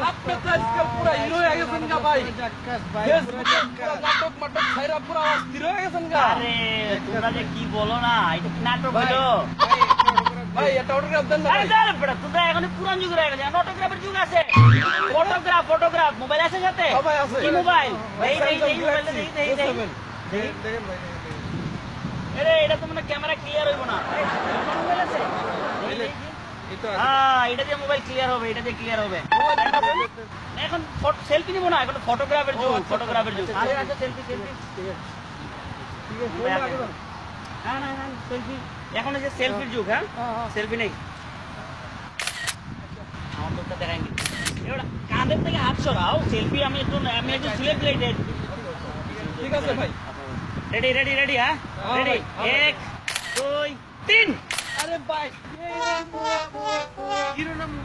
আপনি তো আজকাল পুরা হিরো হয়ে গেছেন গা ভাই। নাটক মাটক ছাইরা পুরা অস্থির হয়ে গেছেন গা। আরে তোমরা যে কি বলো না, এটা কি নাটক হলো? ভাই এটা অটোগ্রাফ দেন না আরে ভাই। দাঁড়া বেটা, তোমরা এখন পুরান যুগ হয়ে গেছে, এখন অটোগ্রাফের যুগ আছে। ফটোগ্রাফ মোবাইল আছে সাথে? সবাই আছে। কি মোবাইল? এই মোবাইলটা দেই। দেখেন ভাই। আরে এটা তো মানে ক্যামেরা ক্লিয়ার হইব না। মোবাইল আছে? এই তো আছে। হ্যাঁ, এটা দিয়ে মোবাইল ক্লিয়ার হবে, এটা দিয়ে ক্লিয়ার হবে। এখন সেলফি নিব না, এখন ফটোগ্রাফের যুগ, ফটোগ্রাফের যুগ। আরে আচ্ছা সেলফি ঠিক আছে। না সেলফি এখন এই যে সেলফির যুগ। হ্যাঁ সেলফি নেই, আমার তোরটা দেখাইনি। এবার কাঁধের থেকে হাত সরাও, সেলফি আমি একটু সিলেক্টেড। ঠিক আছে ভাই। রেডি হ্যাঁ রেডি, ভাই, 1 2 3। আরে ভাই হিরো নাম